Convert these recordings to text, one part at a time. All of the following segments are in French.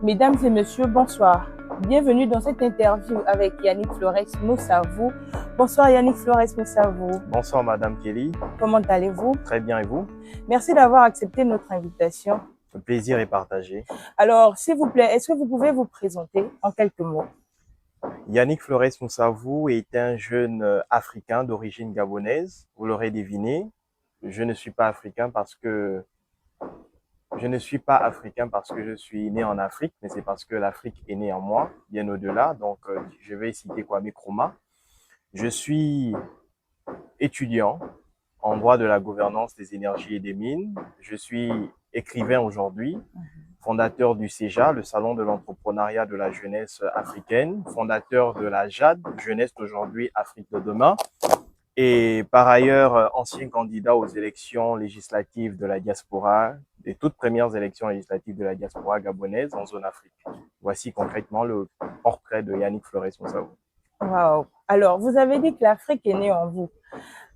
Mesdames et messieurs, bonsoir. Bienvenue dans cette interview avec Yannick Flores Moussavou. Bonsoir Yannick Flores Moussavou. Bonsoir Madame Kelly. Comment allez-vous? Très bien, et vous? Merci d'avoir accepté notre invitation. Le plaisir est partagé. Alors, s'il vous plaît, est-ce que vous pouvez vous présenter en quelques mots? Yannick Flores Moussavou est un jeune Africain d'origine gabonaise. Vous l'aurez deviné. Je ne suis pas africain parce que je suis né en Afrique, mais c'est parce que l'Afrique est née en moi, bien au-delà. Donc, je vais citer Kwame Nkrumah. Je suis étudiant en droit de la gouvernance des énergies et des mines. Je suis écrivain aujourd'hui, fondateur du CEJA, le Salon de l'entrepreneuriat de la jeunesse africaine, fondateur de la JAD, Jeunesse d'aujourd'hui, Afrique de demain, et par ailleurs ancien candidat aux élections législatives de la diaspora, des toutes premières élections législatives de la diaspora gabonaise en zone Afrique. Voici concrètement le portrait de Yannick Flores Moussavou. Wow. Alors, vous avez dit que l'Afrique est née en vous.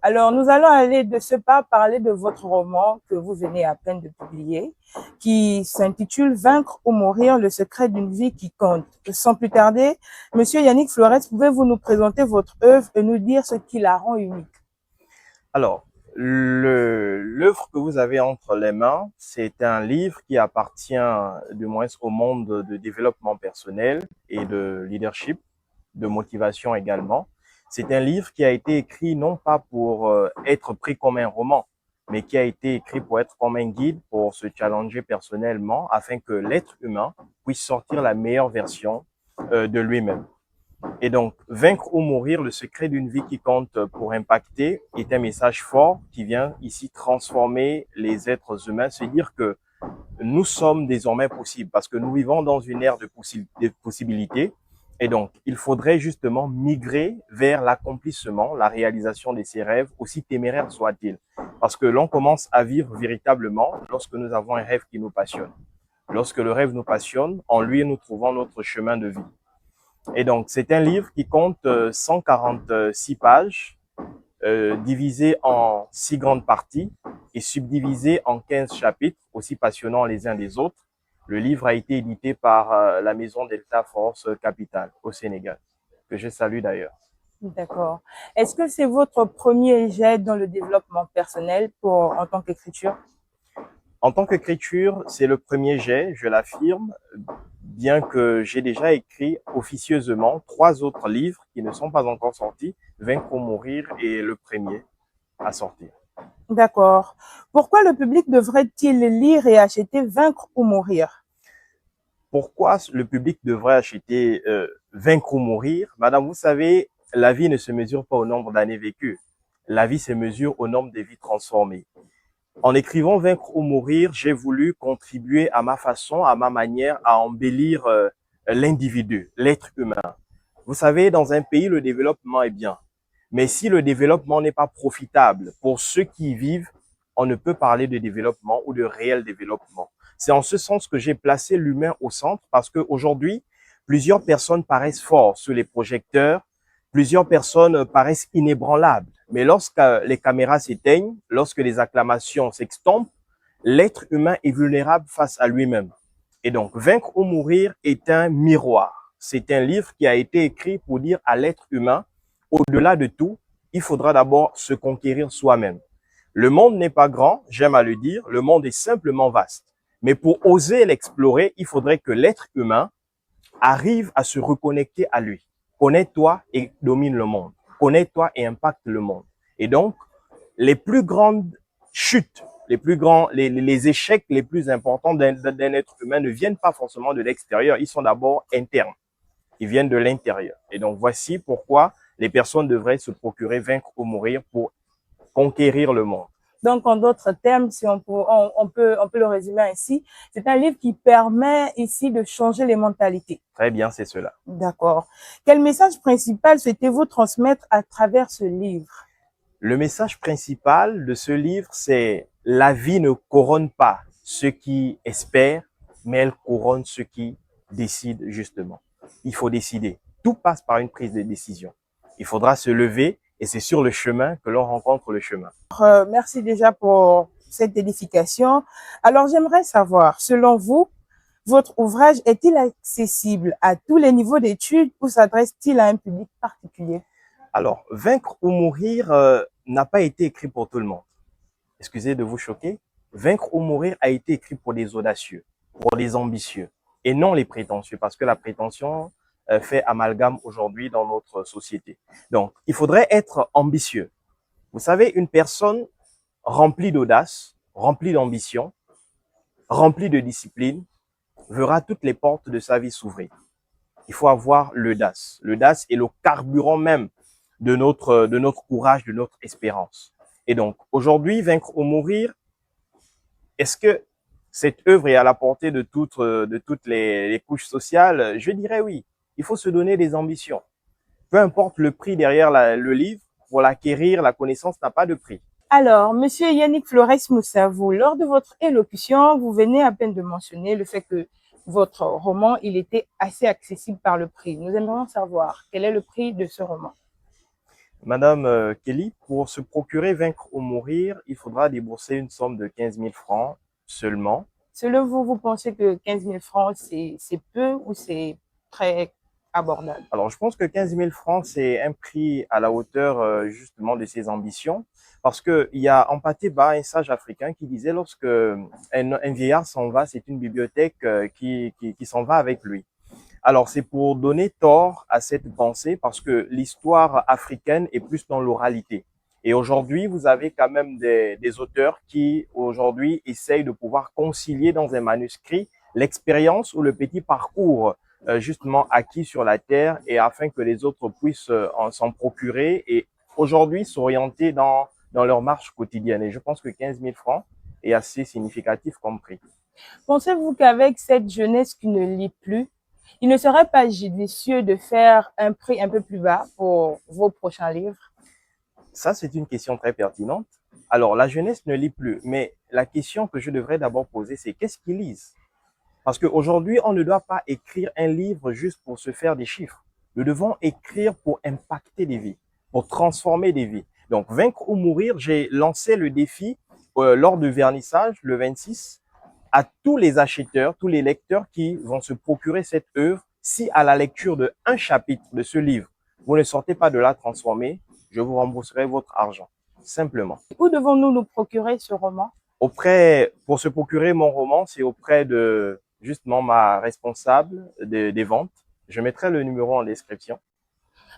Alors, nous allons aller de ce pas parler de votre roman que vous venez à peine de publier, qui s'intitule « Vaincre ou mourir, le secret d'une vie qui compte ». Sans plus tarder, Monsieur Yannick Flores, pouvez-vous nous présenter votre œuvre et nous dire ce qui la rend unique? Alors, l'œuvre que vous avez entre les mains, c'est un livre qui appartient du moins au monde de développement personnel et de leadership, de motivation également. C'est un livre qui a été écrit non pas pour être pris comme un roman, mais qui a été écrit pour être comme un guide, pour se challenger personnellement, afin que l'être humain puisse sortir la meilleure version de lui-même. Et donc, vaincre ou mourir, le secret d'une vie qui compte pour impacter, est un message fort qui vient ici transformer les êtres humains, se dire que nous sommes désormais possibles, parce que nous vivons dans une ère de possibilités. Et donc, il faudrait justement migrer vers l'accomplissement, la réalisation de ces rêves, aussi téméraires soient-ils. Parce que l'on commence à vivre véritablement lorsque nous avons un rêve qui nous passionne. Lorsque le rêve nous passionne, en lui, nous trouvons notre chemin de vie. Et donc, c'est un livre qui compte 146 pages, divisé en 6 grandes parties et subdivisé en 15 chapitres, aussi passionnants les uns des autres. Le livre a été édité par la maison Delta Force Capital au Sénégal, que je salue d'ailleurs. D'accord. Est-ce que c'est votre premier jet dans le développement personnel en tant qu'écriture? En tant qu'écriture, c'est le premier jet, je l'affirme, bien que j'ai déjà écrit officieusement 3 autres livres qui ne sont pas encore sortis, Vaincre ou mourir est le premier à sortir. D'accord. Pourquoi le public devrait-il lire et acheter Vaincre ou mourir? Pourquoi le public devrait acheter Vaincre ou mourir? Madame, vous savez, la vie ne se mesure pas au nombre d'années vécues. La vie se mesure au nombre de vies transformées. En écrivant Vaincre ou mourir, j'ai voulu contribuer à ma façon, à ma manière, à embellir l'individu, l'être humain. Vous savez, dans un pays, le développement est bien. Mais si le développement n'est pas profitable pour ceux qui y vivent, on ne peut parler de développement ou de réel développement. C'est en ce sens que j'ai placé l'humain au centre, parce qu'aujourd'hui, plusieurs personnes paraissent fortes sous les projecteurs, plusieurs personnes paraissent inébranlables. Mais lorsque les caméras s'éteignent, lorsque les acclamations s'extompent, l'être humain est vulnérable face à lui-même. Et donc, Vaincre ou mourir est un miroir. C'est un livre qui a été écrit pour dire à l'être humain, au-delà de tout, il faudra d'abord se conquérir soi-même. Le monde n'est pas grand, j'aime à le dire, le monde est simplement vaste. Mais pour oser l'explorer, il faudrait que l'être humain arrive à se reconnecter à lui. Connais-toi et domine le monde. Connais-toi et impacte le monde. Et donc, les plus grandes chutes, les échecs les plus importants d'un être humain ne viennent pas forcément de l'extérieur, ils sont d'abord internes. Ils viennent de l'intérieur. Et donc, voici pourquoi les personnes devraient se procurer Vaincre ou mourir pour conquérir le monde. Donc, en d'autres termes, si on peut le résumer ainsi, c'est un livre qui permet ici de changer les mentalités. Très bien, c'est cela. D'accord. Quel message principal souhaitez-vous transmettre à travers ce livre? Le message principal de ce livre, c'est la vie ne couronne pas ceux qui espèrent, mais elle couronne ceux qui décident justement. Il faut décider. Tout passe par une prise de décision. Il faudra se lever et c'est sur le chemin que l'on rencontre le chemin. Merci déjà pour cette édification. Alors, j'aimerais savoir, selon vous, Votre ouvrage est-il accessible à tous les niveaux d'études ou s'adresse-t-il à un public particulier? Alors, Vaincre ou mourir n'a pas été écrit pour tout le monde. Excusez de vous choquer. Vaincre ou mourir a été écrit pour les audacieux, pour les ambitieux, et non les prétentieux, parce que la prétention fait amalgame aujourd'hui dans notre société. Donc, il faudrait être ambitieux. Vous savez, une personne remplie d'audace, remplie d'ambition, remplie de discipline, verra toutes les portes de sa vie s'ouvrir. Il faut avoir l'audace. L'audace est le carburant même de notre courage, de notre espérance. Et donc, aujourd'hui, Vaincre ou mourir, est-ce que cette œuvre est à la portée de toutes les couches sociales? Je dirais oui. Il faut se donner des ambitions. Peu importe le prix derrière le livre, pour l'acquérir, la connaissance n'a pas de prix. Alors, Monsieur Yannick Flores Moussavou, lors de votre élocution, vous venez à peine de mentionner le fait que votre roman, il était assez accessible par le prix. Nous aimerions savoir quel est le prix de ce roman. Madame Kelly, pour se procurer Vaincre ou mourir, il faudra débourser une somme de 15 000 francs seulement. Selon vous, vous pensez que 15 000 francs, c'est peu ou c'est très abordable? Alors, je pense que 15 000 francs, c'est un prix à la hauteur justement de ses ambitions. Parce qu'il y a en Bas un sage africain qui disait lorsque un vieillard s'en va, c'est une bibliothèque qui s'en va avec lui. Alors, c'est pour donner tort à cette pensée parce que l'histoire africaine est plus dans l'oralité. Et aujourd'hui, vous avez quand même des auteurs qui, aujourd'hui, essayent de pouvoir concilier dans un manuscrit l'expérience ou le petit parcours justement acquis sur la terre et afin que les autres puissent s'en procurer et aujourd'hui s'orienter dans leur marche quotidienne. Et je pense que 15 000 francs est assez significatif comme prix. Pensez-vous qu'avec cette jeunesse qui ne lit plus, il ne serait pas judicieux de faire un prix un peu plus bas pour vos prochains livres? Ça, c'est une question très pertinente. Alors, la jeunesse ne lit plus, mais la question que je devrais d'abord poser, c'est qu'est-ce qu'ils lisent? Parce qu'aujourd'hui, on ne doit pas écrire un livre juste pour se faire des chiffres. Nous devons écrire pour impacter des vies, pour transformer des vies. Donc, Vaincre ou mourir, j'ai lancé le défi lors du vernissage, le 26, à tous les acheteurs, tous les lecteurs qui vont se procurer cette œuvre. Si à la lecture de un chapitre de ce livre, vous ne sortez pas de là transformé, je vous rembourserai votre argent, simplement. Où devons-nous nous procurer ce roman? Pour se procurer mon roman, c'est auprès de justement ma responsable des ventes. Je mettrai le numéro en description.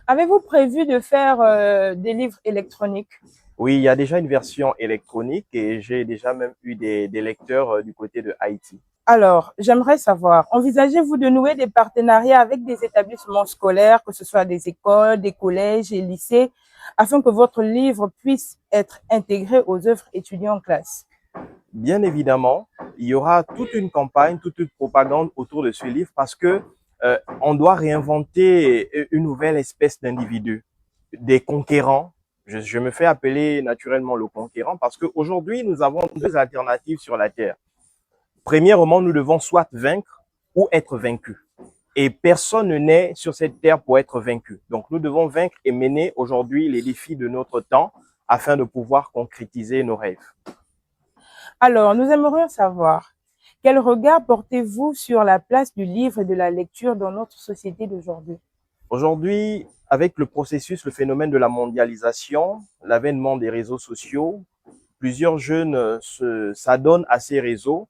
Avez-vous prévu de faire des livres électroniques? Oui, il y a déjà une version électronique et j'ai déjà même eu des lecteurs du côté de Haïti. Alors, j'aimerais savoir, envisagez-vous de nouer des partenariats avec des établissements scolaires, que ce soit des écoles, des collèges et lycées, afin que votre livre puisse être intégré aux œuvres étudiées en classe? Bien évidemment, il y aura toute une campagne, toute une propagande autour de ce livre parce que on doit réinventer une nouvelle espèce d'individu, des conquérants. Je me fais appeler naturellement le conquérant parce qu'aujourd'hui, nous avons deux alternatives sur la Terre. Premièrement, nous devons soit vaincre ou être vaincus. Et personne ne naît sur cette terre pour être vaincu. Donc, nous devons vaincre et mener aujourd'hui les défis de notre temps afin de pouvoir concrétiser nos rêves. Alors, nous aimerions savoir, quel regard portez-vous sur la place du livre et de la lecture dans notre société d'aujourd'hui? Aujourd'hui, avec le processus, le phénomène de la mondialisation, l'avènement des réseaux sociaux, plusieurs jeunes s'adonnent à ces réseaux.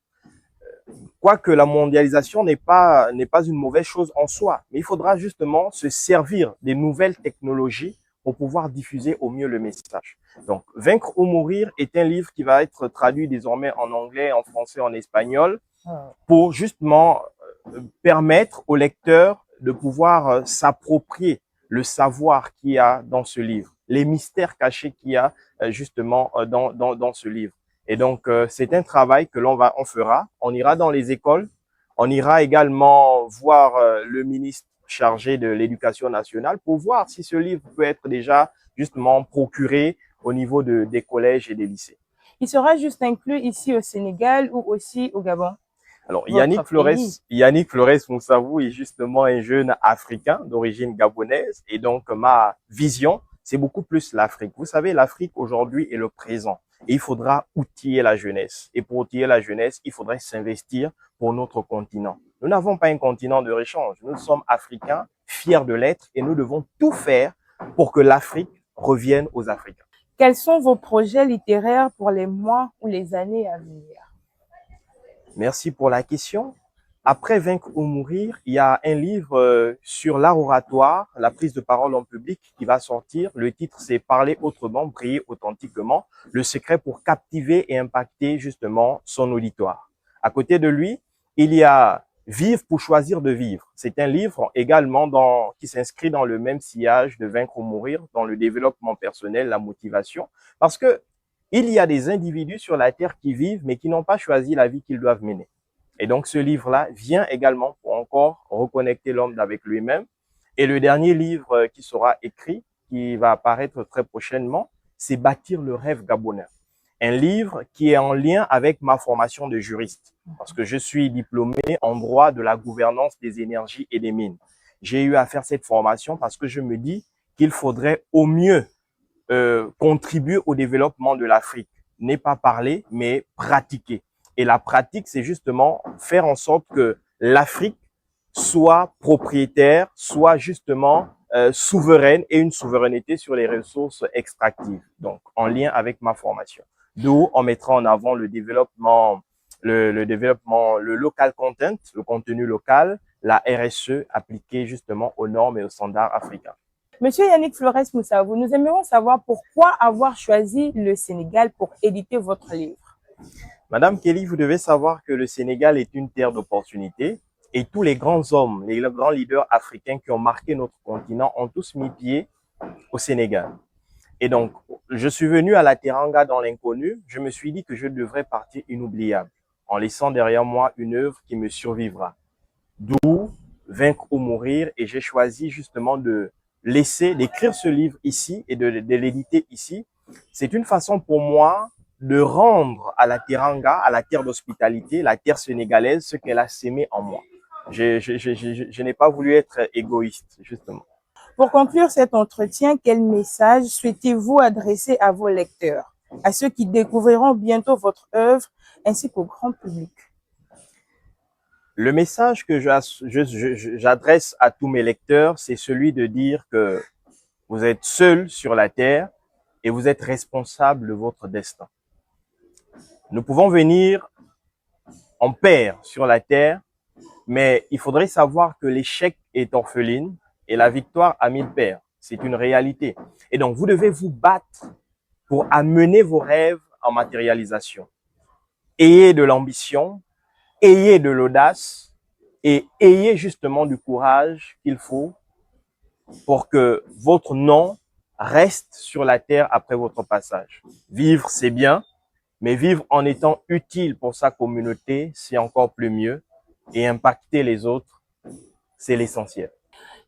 Quoique la mondialisation n'est pas une mauvaise chose en soi, mais il faudra justement se servir des nouvelles technologies pour pouvoir diffuser au mieux le message. Donc, Vaincre ou mourir est un livre qui va être traduit désormais en anglais, en français, en espagnol, pour justement permettre aux lecteurs de pouvoir s'approprier le savoir qu'il y a dans ce livre, les mystères cachés qu'il y a justement dans ce livre. Et donc, c'est un travail que on fera. On ira dans les écoles. On ira également voir le ministre chargé de l'Éducation nationale pour voir si ce livre peut être déjà justement procuré au niveau des collèges et des lycées. Il sera juste inclus ici au Sénégal ou aussi au Gabon? Alors, Yannick Flores Moussavou est justement un jeune Africain d'origine gabonaise. Et donc, ma vision, c'est beaucoup plus l'Afrique. Vous savez, l'Afrique aujourd'hui est le présent. Et il faudra outiller la jeunesse. Et pour outiller la jeunesse, il faudrait s'investir pour notre continent. Nous n'avons pas un continent de réchange. Nous sommes Africains, fiers de l'être, et nous devons tout faire pour que l'Afrique revienne aux Africains. Quels sont vos projets littéraires pour les mois ou les années à venir? Merci pour la question. Après Vaincre ou mourir, il y a un livre sur l'art oratoire, la prise de parole en public qui va sortir. Le titre, c'est Parler autrement, briller authentiquement, le secret pour captiver et impacter justement son auditoire. À côté de lui, il y a Vivre pour choisir de vivre. C'est un livre également qui s'inscrit dans le même sillage de Vaincre ou mourir, dans le développement personnel, la motivation, parce que il y a des individus sur la terre qui vivent, mais qui n'ont pas choisi la vie qu'ils doivent mener. Et donc, ce livre-là vient également pour encore reconnecter l'homme avec lui-même. Et le dernier livre qui sera écrit, qui va apparaître très prochainement, c'est Bâtir le rêve gabonais. Un livre qui est en lien avec ma formation de juriste, parce que je suis diplômé en droit de la gouvernance des énergies et des mines. J'ai eu à faire cette formation parce que je me dis qu'il faudrait au mieux contribuer au développement de l'Afrique. N'est pas parler, mais pratiquer. Et la pratique, c'est justement faire en sorte que l'Afrique soit propriétaire, soit justement souveraine et une souveraineté sur les ressources extractives. Donc, en lien avec ma formation. D'où on mettra en avant le développement, le local content, le contenu local, la RSE appliquée justement aux normes et aux standards africains. Monsieur Yannick Flores Moussavou, nous aimerions savoir pourquoi avoir choisi le Sénégal pour éditer votre livre. Madame Kelly, vous devez savoir que le Sénégal est une terre d'opportunités et tous les grands hommes, les grands leaders africains qui ont marqué notre continent ont tous mis pied au Sénégal. Et donc, je suis venu à la Teranga dans l'inconnu. Je me suis dit que je devrais partir inoubliable en laissant derrière moi une œuvre qui me survivra. D'où Vaincre ou mourir. Et j'ai choisi justement d'écrire ce livre ici et de l'éditer ici. C'est une façon pour moi de rendre à la Teranga, à la terre d'hospitalité, la terre sénégalaise, ce qu'elle a sémé en moi. Je n'ai pas voulu être égoïste, justement. Pour conclure cet entretien, quel message souhaitez-vous adresser à vos lecteurs, à ceux qui découvriront bientôt votre œuvre, ainsi qu'au grand public? Le message que j'adresse à tous mes lecteurs, c'est celui de dire que vous êtes seul sur la terre et vous êtes responsable de votre destin. Nous pouvons venir en paire sur la terre, mais il faudrait savoir que l'échec est orpheline et la victoire a 1000 paires. C'est une réalité. Et donc, vous devez vous battre pour amener vos rêves en matérialisation. Ayez de l'ambition, ayez de l'audace et ayez justement du courage qu'il faut pour que votre nom reste sur la terre après votre passage. Vivre, c'est bien, mais vivre en étant utile pour sa communauté, c'est encore plus mieux. Et impacter les autres, c'est l'essentiel.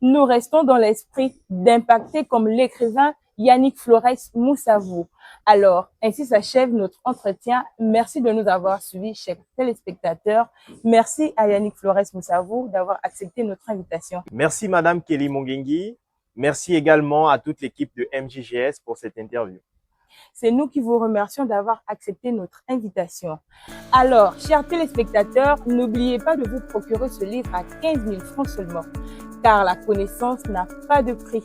Nous restons dans l'esprit d'impacter comme l'écrivain Yannick Flores Moussavou. Alors, ainsi s'achève notre entretien. Merci de nous avoir suivis, chers téléspectateurs. Merci à Yannick Flores Moussavou d'avoir accepté notre invitation. Merci Madame Kelly Mongengi. Merci également à toute l'équipe de MJGS pour cette interview. C'est nous qui vous remercions d'avoir accepté notre invitation. Alors, chers téléspectateurs, n'oubliez pas de vous procurer ce livre à 15 000 francs seulement, car la connaissance n'a pas de prix.